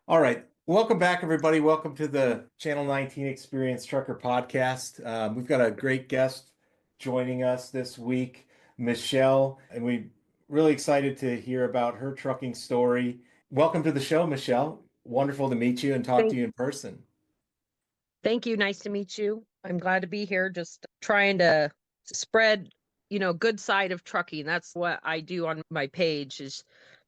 All right. Welcome back, everybody. Welcome to the Ch19 Experience Trucker Podcast. We've got a great guest joining us this week, Michelle, and we're really excited to hear about her trucking story. Welcome to the show, Michelle. Wonderful to meet you and talk to Thank, you in person. thank you. Nice to meet you. I'm glad to be here. Just trying to spread, good side of trucking. That's what I do on my page is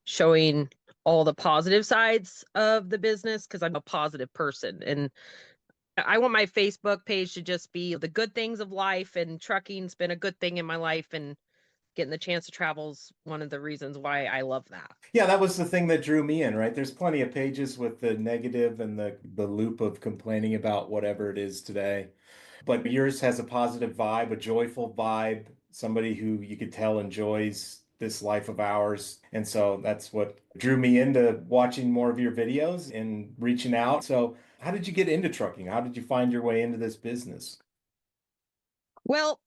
showing all the positive sides of the business because I'm a positive person. And I want my Facebook page to just be the good things of life, and trucking's been a good thing in my life, and getting the chance to travel is one of the reasons why I love that. Yeah, that was the thing that drew me in, right? There's plenty of pages with the negative and the loop of complaining about whatever it is today. But yours has a positive vibe, a joyful vibe, somebody who you could tell enjoys this life of ours. And so that's what drew me into watching more of your videos and reaching out. So, how did you get into trucking? How did you find your way into this business? Well,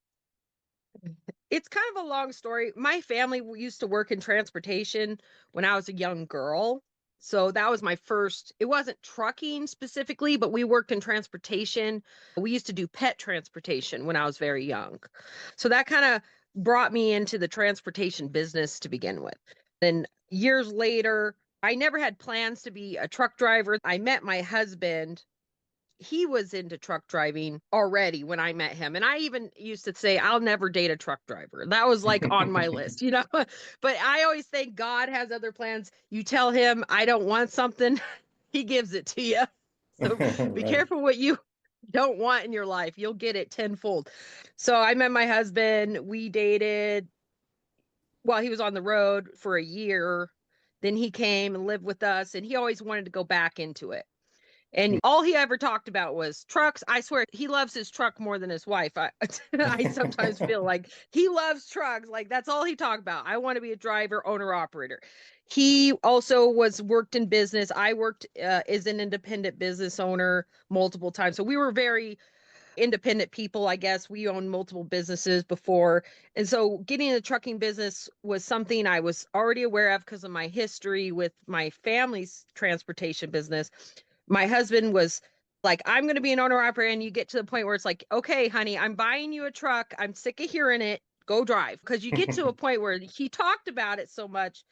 it's kind of a long story. My family used to work in transportation when I was a young girl. So that was my first, it wasn't trucking specifically, but we worked in transportation. We used to do pet transportation when I was very young. So that kind of brought me into the transportation business to begin with. Then years later, I never had plans to be a truck driver. I met my husband. He was into truck driving already when I met him. And I even used to say, I'll never date a truck driver. That was like on my list, you know? But I always think God has other plans. You tell him, I don't want something, he gives it to you. So be Right. careful what you don't want in your life. You'll get it tenfold. So I met my husband. We dated while he was on the road for a year. Then he came and lived with us, and he always wanted to go back into it. And all he ever talked about was trucks. I swear he loves his truck more than his wife. I sometimes feel like he loves trucks. Like that's all he talked about. I want to be a driver, owner, operator. He also was worked in business. I worked as an independent business owner multiple times. So we were very independent people, I guess. We owned multiple businesses before. And so getting in the trucking business was something I was already aware of because of my history with my family's transportation business. My husband was like, I'm going to be an owner operator. And you get to the point where it's like, okay, honey, I'm buying you a truck. I'm sick of hearing it. Go drive. Because you get to a point where he talked about it so much.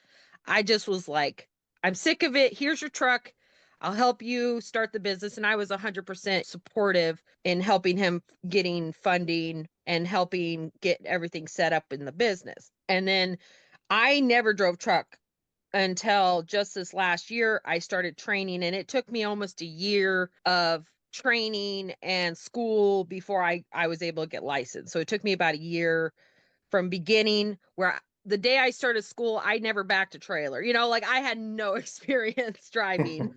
I just was like, I'm sick of it. Here's your truck. I'll help you start the business. And I was 100% supportive in helping him getting funding and helping get everything set up in the business. And then I never drove truck until just this last year. I started training, and it took me almost a year of training and school before I was able to get licensed. So it took me about a year from beginning where the day I started school, I never backed a trailer. Like I had no experience driving.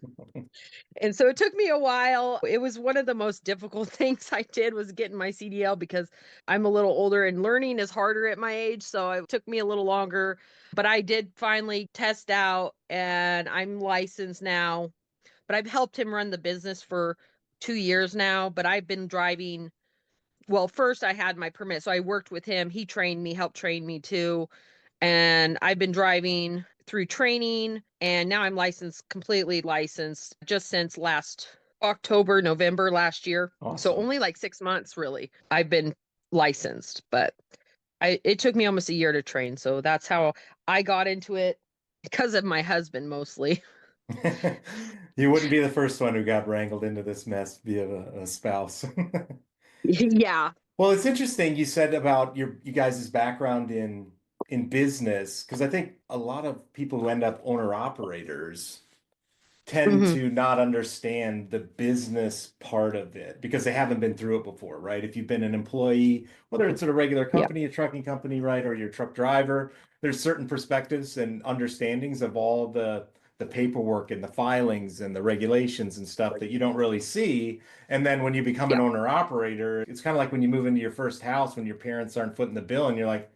And so it took me a while. It was one of the most difficult things I did was getting my CDL because I'm a little older and learning is harder at my age. So it took me a little longer, but I did finally test out and I'm licensed now. But I've helped him run the business for 2 years now, but I've been driving. Well, first I had my permit. So I worked with him. He trained me, helped train me too. And I've been driving through training, and now I'm licensed, completely licensed just since last October, November last year. So Awesome. only like 6 months really. I've been licensed, but it took me almost a year to train. So that's how I got into it because of my husband mostly. You wouldn't be the first one who got wrangled into this mess via a spouse. Yeah. Well, it's interesting you said about you guys' background in business, because I think a lot of people who end up owner operators tend Hmm. to not understand the business part of it because they haven't been through it before, right? If you've been an employee, whether it's at a regular Yeah. company, a trucking company, right, or you're a truck driver, there's certain perspectives and understandings of all the paperwork and the filings and the regulations and stuff that you don't really see. And then when you become an Yeah. owner operator, it's kind of like when you move into your first house when your parents aren't footing the bill and you're like,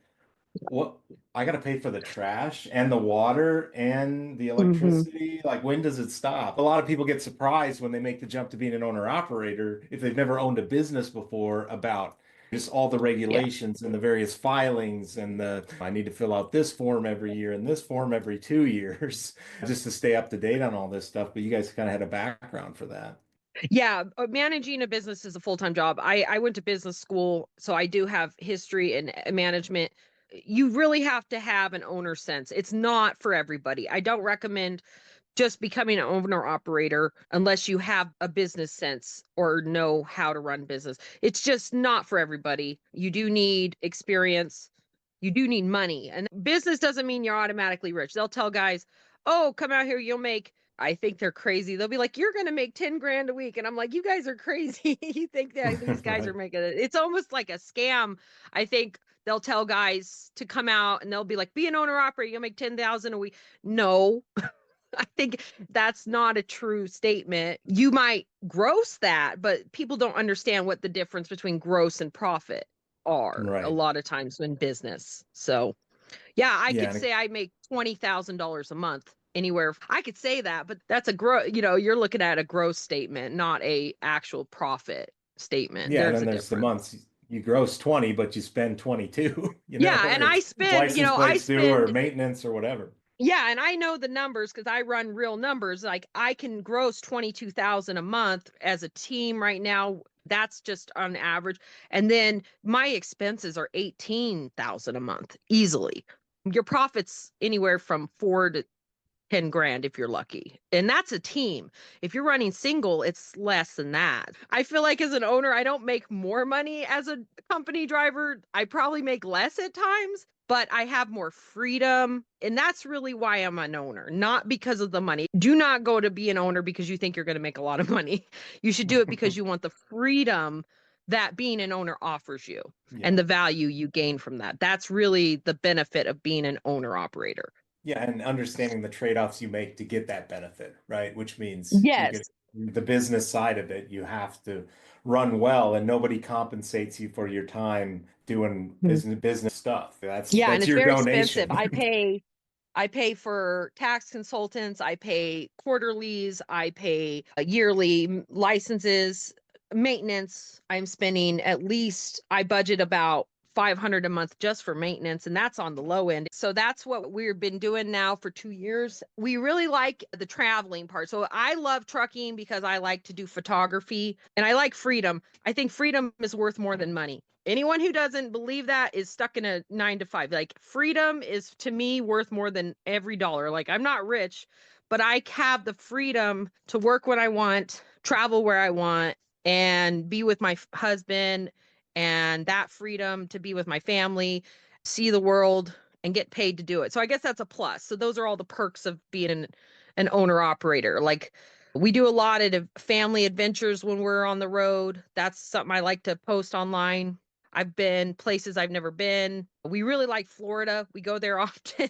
what? I got to pay for the trash and the water and the Hmm. electricity. Like, when does it stop? A lot of people get surprised when they make the jump to being an owner operator if they've never owned a business before about just all the Yeah. regulations and the various filings and the I need to fill out this form every year and this form every 2 years just to stay up to date on all this stuff. But you guys kind of had a background for that. Yeah, managing a business is a full-time job. I went to business school, so I do have history in management. You really have to have an owner sense. It's not for everybody. I don't recommend just becoming an owner operator unless you have a business sense or know how to run business. It's just not for everybody. You do need experience. You do need money. And business doesn't mean you're automatically rich. They'll tell guys, "Oh, come out here, you'll make." I think they're crazy. They'll be like, "You're going to make 10 grand a week." And I'm like, "You guys are crazy." You think that these guys are Right. making it. It's almost like a scam. I think they'll tell guys to come out and they'll be like, "Be an owner operator, you'll make 10,000 a week." No, I think that's not a true statement. You might gross that, but people don't understand what the difference between gross and profit are a Right. lot of times in business. So, yeah, I Yeah. could say I make $20,000 a month anywhere. I could say that, but that's a you're looking at a gross statement, not a actual profit statement. Yeah. And There's then a there's the difference. months you gross 20, but you spend 22, Yeah, or and I it's spend, license I plates due or spend maintenance or whatever. Yeah, and I know the numbers because I run real numbers. Like I can gross 22,000 a month as a team right now. That's just on average. And then my expenses are 18,000 a month easily. Your profits anywhere from 4 to 10 grand if you're lucky. And that's a team. If you're running single, it's less than that. I feel like as an owner, I don't make more money as a company driver. I probably make less at times, but I have more freedom. And that's really why I'm an owner, not because of the money. Do not go to be an owner because you think you're going to make a lot of money. You should do it because you want the freedom that being an owner offers you and Yeah. the value you gain from that. That's really the benefit of being an owner operator. Yeah, and understanding the trade-offs you make to get that benefit, right? Which means you're Yes. getting the business side of it. You have to run well, and nobody compensates you for your time doing business stuff. That's Yeah, and that's it's your very expensive. donation. I pay for tax consultants, I pay quarterlies, I pay yearly licenses, maintenance. I'm spending at least I budget about 500 a month just for maintenance, and that's on the low end. So that's what we've been doing now for 2 years. We really like the traveling part. So I love trucking because I like to do photography and I like freedom. I think freedom is worth more than money. Anyone who doesn't believe that is stuck in a 9 to 5. Like freedom is to me worth more than every dollar. Like I'm not rich, but I have the freedom to work when I want, travel where I want, and be with my husband, and that freedom to be with my family, see the world, and get paid to do it. So I guess that's a plus. So those are all the perks of being an owner operator. Like we do a lot of family adventures when we're on the road. That's something I like to post online. I've been places I've never been. We really like Florida. We go there often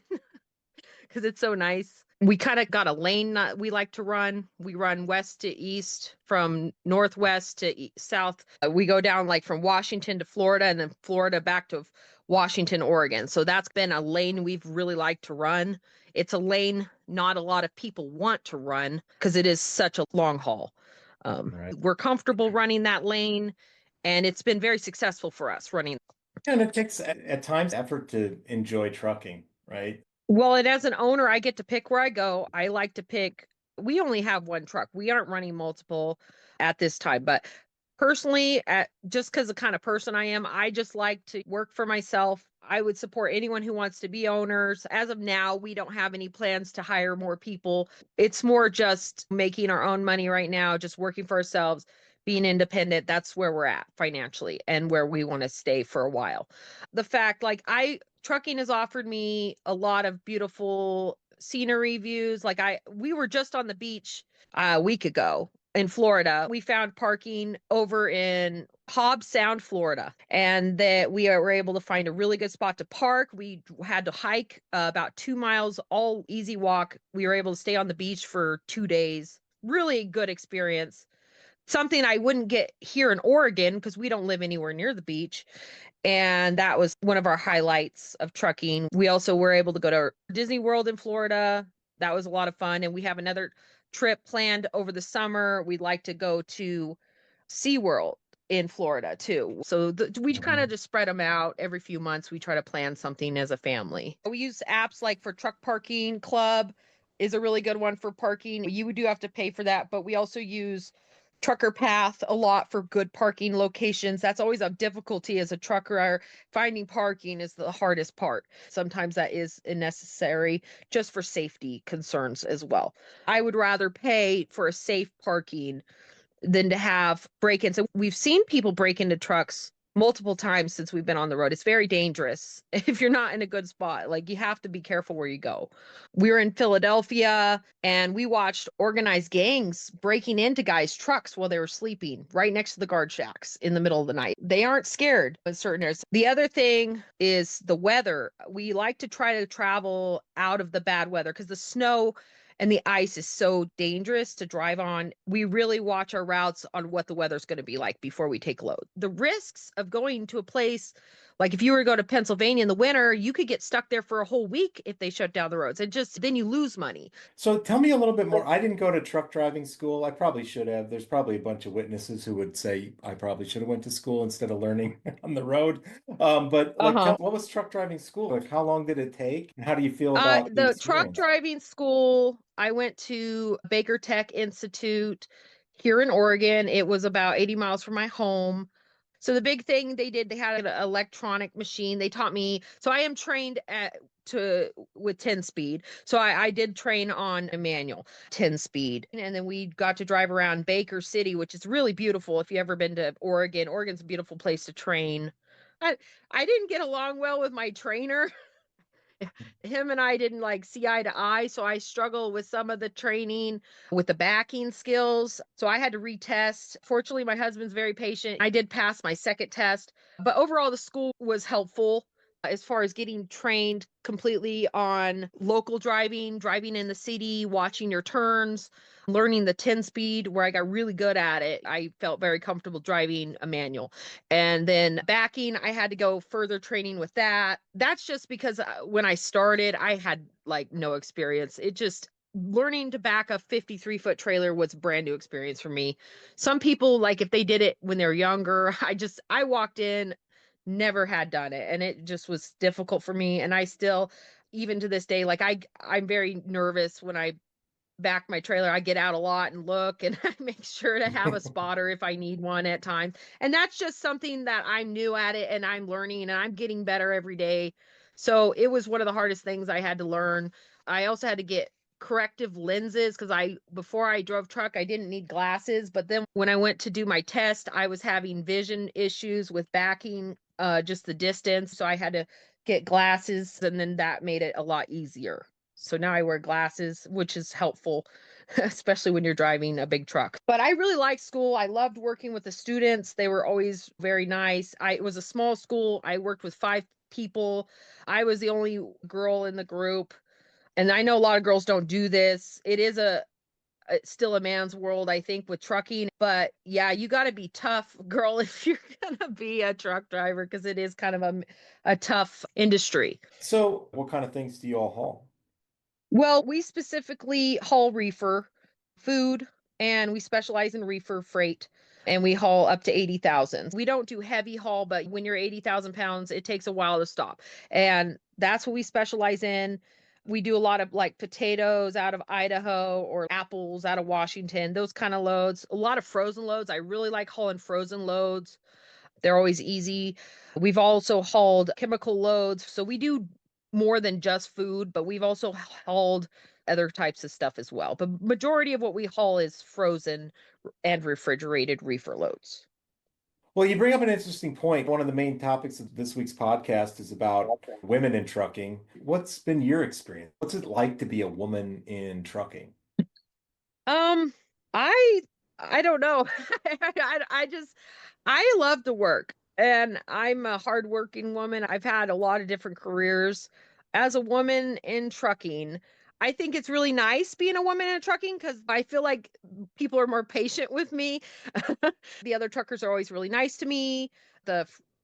because it's so nice. We kind of got a lane we like to run. We run west to east, from northwest to south. We go down like from Washington to Florida and then Florida back to Washington, Oregon. So that's been a lane we've really liked to run. It's a lane not a lot of people want to run because it is such a long haul. Right. We're comfortable running that lane, and it's been very successful for us running. And it takes at times effort to enjoy trucking, right? Well, and as an owner, I get to pick where I go. I like to pick, we only have one truck. We aren't running multiple at this time, but personally, just because the kind of person I am, I just like to work for myself. I would support anyone who wants to be owners. As of now, we don't have any plans to hire more people. It's more just making our own money right now, just working for ourselves, being independent. That's where we're at financially and where we want to stay for a while. The fact, like, trucking has offered me a lot of beautiful scenery views. Like we were just on the beach a week ago in Florida. We found parking over in Hobbs Sound, Florida, and that we were able to find a really good spot to park. We had to hike about 2 miles, all easy walk. We were able to stay on the beach for 2 days. Really good experience. Something I wouldn't get here in Oregon because we don't live anywhere near the beach. And that was one of our highlights of trucking. We also were able to go to Disney World in Florida. That was a lot of fun. And we have another trip planned over the summer. We'd like to go to SeaWorld. in Florida too. So we kind Mhm. of just spread them out every few months. We try to plan something as a family. We use apps like for truck parking. Club is a really good one for parking. You do have to pay for that, but we also use Trucker Path a lot for good parking locations. That's always a difficulty as a trucker. Finding parking is the hardest part. Sometimes that is necessary just for safety concerns as well. I would rather pay for a safe parking than to have break-ins. So we've seen people break into trucks multiple times since we've been on the road. It's very dangerous if you're not in a good spot. Like you have to be careful where you go. We were in Philadelphia and we watched organized gangs breaking into guys' trucks while they were sleeping right next to the guard shacks in the middle of the night. They aren't scared in certain areas. The other thing is the weather. We like to try to travel out of the bad weather because the snow and the ice is so dangerous to drive on. We really watch our routes on what the weather's going to be like before we take load. The risks of going to a place like if you were to go to Pennsylvania in the winter, you could get stuck there for a whole week if they shut down the roads. And just then you lose money. So tell me a little bit more. I didn't go to truck driving school. I probably should have. There's probably a bunch of witnesses who would say I probably should have went to school instead of learning on the road. But like, Uh-huh. what was truck driving school? Like, how long did it take? And how do you feel about the The truck experience? driving school, I went to Baker Tech Institute here in Oregon. It was about 80 miles from my home. So the big thing they did, they had an electronic machine. They taught me. So I am trained at to with 10 speed. So I did train on a manual 10 speed. And then we got to drive around Baker City, which is really beautiful. If you ever been to Oregon, Oregon's a beautiful place to train. I, I didn't get along well with my trainer. Him and I didn't like see eye to eye. So I struggle with some of the training with the backing skills. So I had to retest. Fortunately, my husband's very patient. I did pass my second test, but overall, the school was helpful as far as getting trained completely on local driving, driving in the city, watching your turns, learning the 10 speed where I got really good at it. I felt very comfortable driving a manual. And then backing, I had to go further training with that. That's just because when I started, I had like no experience. It just learning to back a 53-foot trailer was a brand new experience for me. Some people like if they did it when they're younger, I walked in, never had done it, and it just was difficult for me. And I still, even to this day, like I'm very nervous when I back my trailer. I get out a lot and look, and I make sure to have a spotter if I need one at times. And that's just something that I'm new at it and I'm learning and I'm getting better every day. So it was one of the hardest things I had to learn. I also had to get corrective lenses because before I drove truck, I didn't need glasses. But then when I went to do my test, I was having vision issues with backing just the distance. So I had to get glasses, and then that made it a lot easier. So now I wear glasses, which is helpful, especially when you're driving a big truck. But I really liked school. I loved working with the students. They were always very nice. It was a small school. I worked with 5 people. I was the only girl in the group. And I know a lot of girls don't do this. It is still a man's world, I think, with trucking. But yeah, you got to be tough, girl, if you're gonna be a truck driver, because it is kind of a tough industry. So, what kind of things do you all haul? Well, we specifically haul reefer, food, and we specialize in reefer freight, and we haul up to 80,000. We don't do heavy haul, but when you're 80,000 pounds, it takes a while to stop. And that's what we specialize in. We do a lot of like potatoes out of Idaho or apples out of Washington, those kind of loads. A lot of frozen loads. I really like hauling frozen loads. They're always easy. We've also hauled chemical loads. So we do more than just food, but we've also hauled other types of stuff as well. But majority of what we haul is frozen and refrigerated reefer loads. Well, you bring up an interesting point. One of the main topics of this week's podcast is about women in trucking. What's been your experience? What's it like to be a woman in trucking? Um, I I don't know. I just I love to work and I'm a hardworking woman. I've had a lot of different careers. As a woman in trucking, I think it's really nice being a woman in trucking because I feel like people are more patient with me. The other truckers are always really nice to me.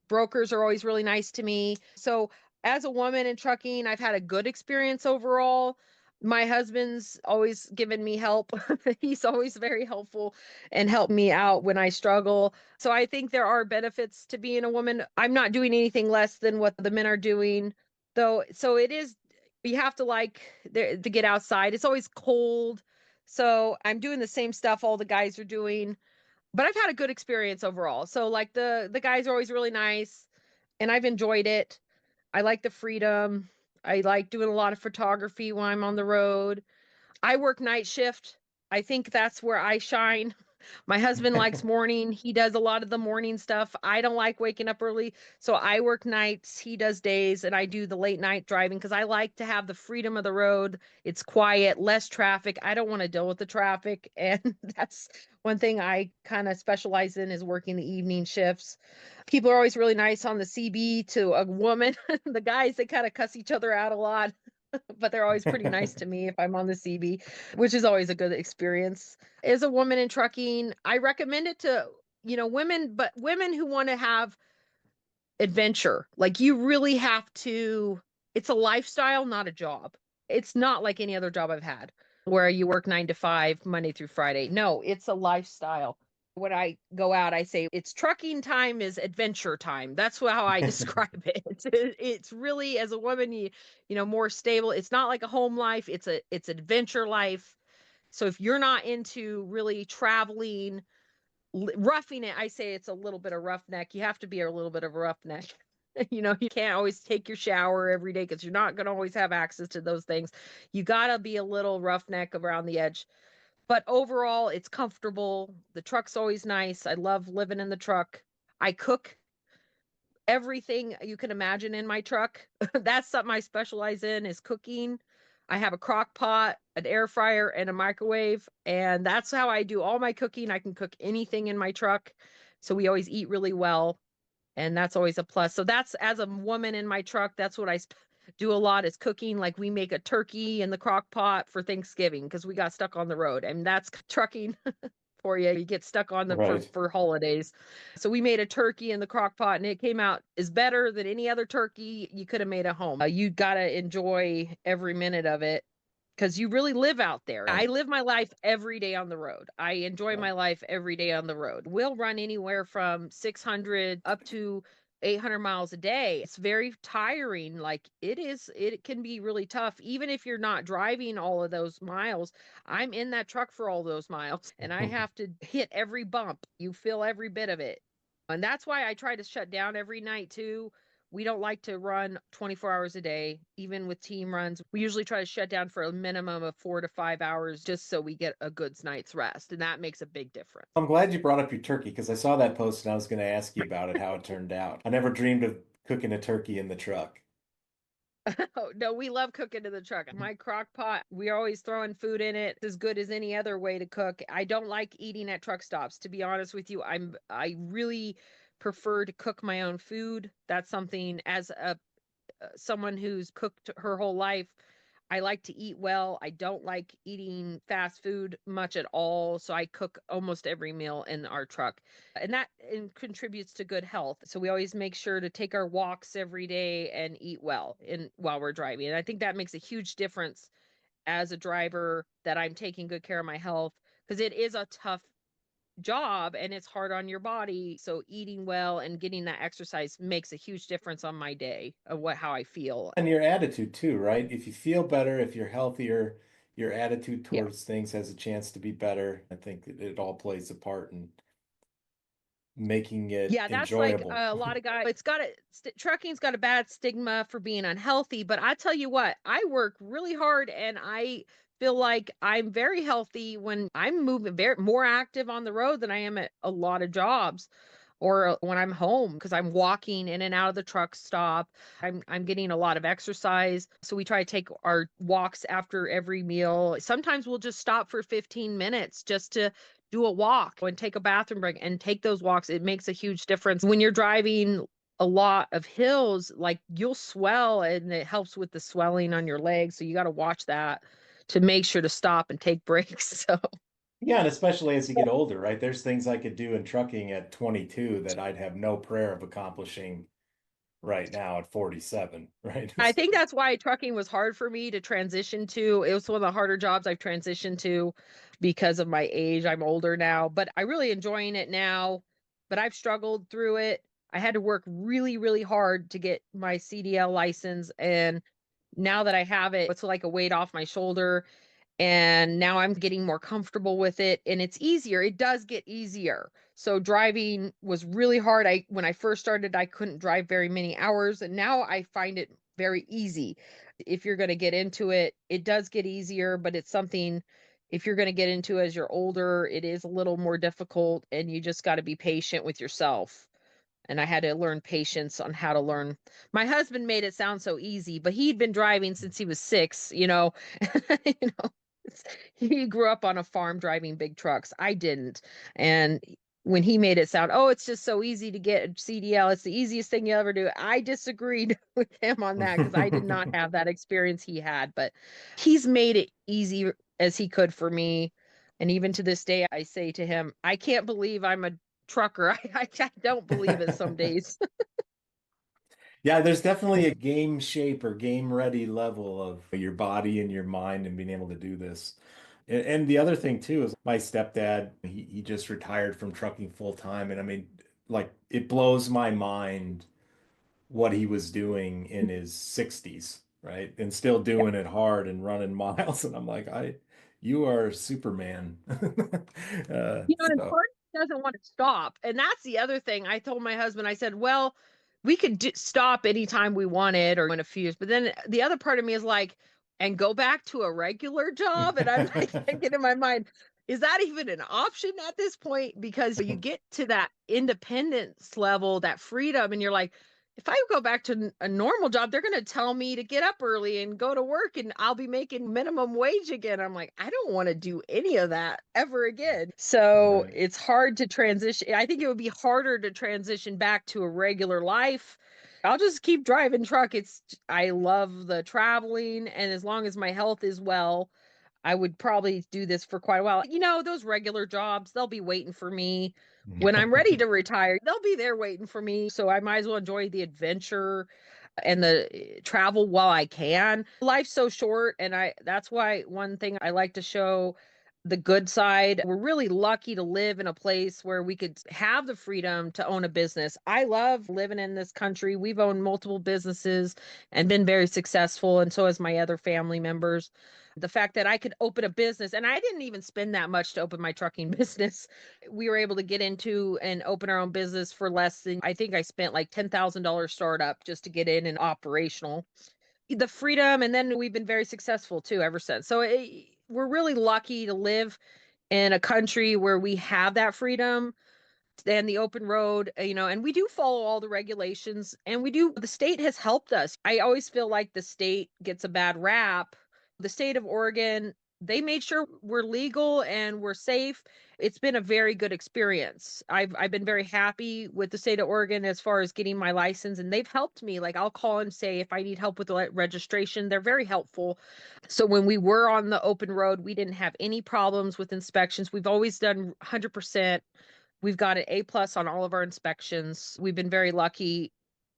Brokers are always really nice to me. So as a woman in trucking, I've had a good experience overall. My husband's always given me help. He's always very helpful and helped me out when I struggle. So I think there are benefits to being a woman. I'm not doing anything less than what the men are doing, though. So it is, you have to like there to get outside. It's always cold. So I'm doing the same stuff all the guys are doing, but I've had a good experience overall. So like the guys are always really nice and I've enjoyed it. I like the freedom. I like doing a lot of photography when I'm on the road. I work night shift. I think that's where I shine. My husband likes morning. He does a lot of the morning stuff. I don't like waking up early. So I work nights, he does days, and I do the late night driving because I like to have the freedom of the road. It's quiet, less traffic. I don't want to deal with the traffic. And that's one thing I kind of specialize in is working the evening shifts. People are always really nice on the CB to a woman. The guys, they kind of cuss each other out a lot, but they're always pretty nice to me if I'm on the CB, which is always a good experience. As a woman in trucking, I recommend it to, women, but women who want to have adventure. Like you really have to, it's a lifestyle, not a job. It's not like any other job I've had where you work 9 to 5, Monday through Friday. No, it's a lifestyle. When I go out, I say it's trucking time is adventure time. That's how I describe it. It's really as a woman, more stable. It's not like a home life. It's adventure life. So if you're not into really traveling, roughing it, I say it's a little bit of roughneck. You have to be a little bit of a roughneck. You can't always take your shower every day because you're not going to always have access to those things. You got to be a little roughneck around the edge. But overall, it's comfortable. The truck's always nice. I love living in the truck. I cook everything you can imagine in my truck. That's something I specialize in is cooking. I have a crock pot, an air fryer, and a microwave, and that's how I do all my cooking. I can cook anything in my truck. So we always eat really well, and that's always a plus. So that's as a woman in my truck, that's what I do a lot is cooking. Like we make a turkey in the crock pot for Thanksgiving because we got stuck on the road, and that's trucking for you. You get stuck on them for Right. for holidays. So we made a turkey in the crock pot and it came out is better than any other turkey you could have made at home. You got to enjoy every minute of it because you really live out there. I Right. live my life every day on the road. I enjoy Right. my life every day on the road. We'll run anywhere from 600 up to 800 miles a day. It's very tiring. Like it can be really tough. Even if you're not driving all of those miles, I'm in that truck for all those miles and I have to hit every bump. You feel every bit of it. And that's why I try to shut down every night too. We don't like to run 24 hours a day, even with team runs. We usually try to shut down for a minimum of 4 to 5 hours just so we get a good night's rest. And that makes a big difference. I'm glad you brought up your turkey because I saw that post and I was going to ask you about it, how it turned out. I never dreamed of cooking a turkey in the truck. Oh, no, we love cooking in the truck. My crock pot, we're always throwing food in it. It's as good as any other way to cook. I don't like eating at truck stops, to be honest with you. I really prefer to cook my own food. That's something as a someone who's cooked her whole life. I like to eat well. I don't like eating fast food much at all. So I cook almost every meal in our truck. And contributes to good health. So we always make sure to take our walks every day and eat well while we're driving. And I think that makes a huge difference as a driver that I'm taking good care of my health because it is a tough job and it's hard on your body. So eating well and getting that exercise makes a huge difference on my day of how I feel. And your attitude too, right? If you feel better, if you're healthier, your attitude Yeah. towards things has a chance to be better. I think it all plays a part in making it Yeah, that's like enjoyable. a lot of guys. Trucking's got a bad stigma for being unhealthy, but I tell you what, I work really hard and I feel like I'm very healthy when I'm moving very more active on the road than I am at a lot of jobs or when I'm home because I'm walking in and out of the truck stop. I'm getting a lot of exercise. So we try to take our walks after every meal. Sometimes we'll just stop for 15 minutes just to do a walk and take a bathroom break and take those walks. It makes a huge difference. When you're driving a lot of hills, like you'll swell and it helps with the swelling on your legs. So you got to watch that to make sure to stop and take breaks. So Yeah, and especially as you get older, right? There's things I could do in trucking at 22 that I'd have no prayer of accomplishing right now at 47, right? I think that's why trucking was hard for me to transition to. It was one of the harder jobs I've transitioned to because of my age. I'm older now, but I really enjoying it now. But I've struggled through it. I had to work really, really hard to get my CDL license. And now that I have it, it's like a weight off my shoulder. And now I'm getting more comfortable with it and it's easier. It does get easier. So driving was really hard. I When I first started, I couldn't drive very many hours and now I find it very easy. If you're going to get into it, it does get easier, but it's something if you're going to get into as you're older, it is a little more difficult and you just got to be patient with yourself. And I had to learn patience on how to learn. My husband made it sound so easy, but he'd been driving since he was 6, you know. You know, he grew up on a farm driving big trucks. I didn't. And when he made it sound, oh, it's just so easy to get a CDL, it's the easiest thing you'll ever do. I disagreed with him on that because I did not have that experience he had, but he's made it easy as he could for me. And even to this day, I say to him, I can't believe I'm a trucker. I don't believe it some days. Yeah, there's definitely a game shape or game ready level of your body and your mind and being able to do this. And the other thing too is my stepdad, he just retired from trucking full time. And I mean, like it blows my mind what he was doing in his 60s, right? And still Yeah. doing it hard and running miles. And I'm like, you are Superman. And So part of me doesn't want to stop. And that's the other thing. I told my husband, I said, well, we could stop anytime we wanted or in a few years. But then the other part of me is like, and go back to a regular job. And I'm like thinking in my mind, is that even an option at this point? Because you get to that independence level, that freedom, and you're like, if I go back to a normal job, they're going to tell me to get up early and go to work and I'll be making minimum wage again. I'm like, I don't want to do any of that ever again. So right. it's hard to transition. I think it would be harder to transition back to a regular life. I'll just keep driving truck. I love the traveling. And as long as my health is well, I would probably do this for quite a while. Those regular jobs, they'll be waiting for me when I'm ready to retire. They'll be there waiting for me. So I might as well enjoy the adventure and the travel while I can. Life's so short and I that's why one thing I like to show the good side. We're really lucky to live in a place where we could have the freedom to own a business. I love living in this country. We've owned multiple businesses and been very successful and so has my other family members. The fact that I could open a business and I didn't even spend that much to open my trucking business. We were able to get into and open our own business for less than I think I spent like $10,000 startup just to get in and operational. The freedom and then we've been very successful too ever since. So we're really lucky to live in a country where we have that freedom and the open road, and we do follow all the regulations and the state has helped us. I always feel like the state gets a bad rap. The state of Oregon, they made sure we're legal and we're safe. It's been a very good experience. I've been very happy with the state of Oregon as far as getting my license and they've helped me. Like I'll call and say if I need help with the registration, they're very helpful. So when we were on the open road, we didn't have any problems with inspections. We've always done 100%. We've got an A plus on all of our inspections. We've been very lucky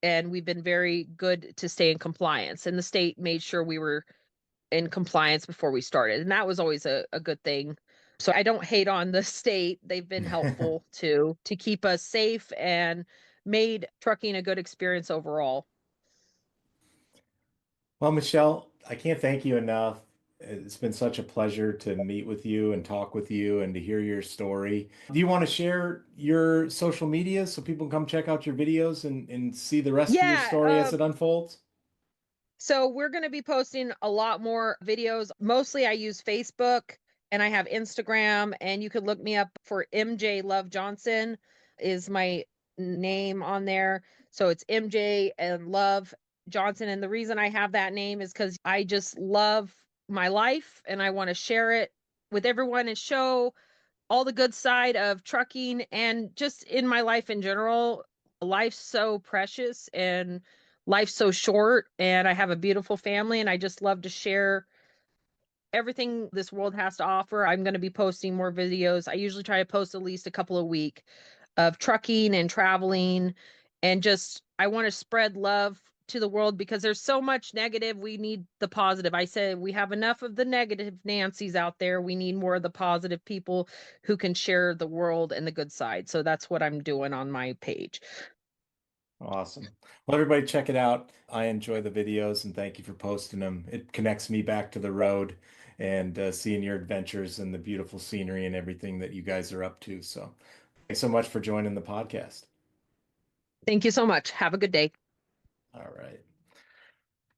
and we've been very good to stay in compliance. And the state made sure we were in compliance before we started. And that was always a good thing. So I don't hate on the state. They've been helpful to keep us safe and made trucking a good experience overall. Well, Michelle, I can't thank you enough. It's been such a pleasure to meet with you and talk with you and to hear your story. Do you want to share your social media so people can come check out your videos and see the rest of your Yeah, story as it unfolds? so we're going to be posting a lot more videos. Mostly I use Facebook and I have Instagram and you could look me up for MJ Love Johnson is my name on there. So it's MJ and Love Johnson and the reason I have that name is cuz I just love my life and I want to share it with everyone and show all the good side of trucking and just in my life in general. Life's so precious and life's so short, and I have a beautiful family, and I just love to share everything this world has to offer. I'm going to be posting more videos. I usually try to post at least a couple a week of trucking and traveling and just I want to spread love to the world because there's so much negative. We need the positive. I said we have enough of the negative Nancy's out there. We need more of the positive people who can share the world and the good side. So that's what I'm doing on my page. Awesome. Well, everybody check it out. I enjoy the videos and thank you for posting them. It connects me back to the road and seeing your adventures and the beautiful scenery and everything that you guys are up to. So thanks so much for joining the podcast. Thank you so much. Have a good day. All right.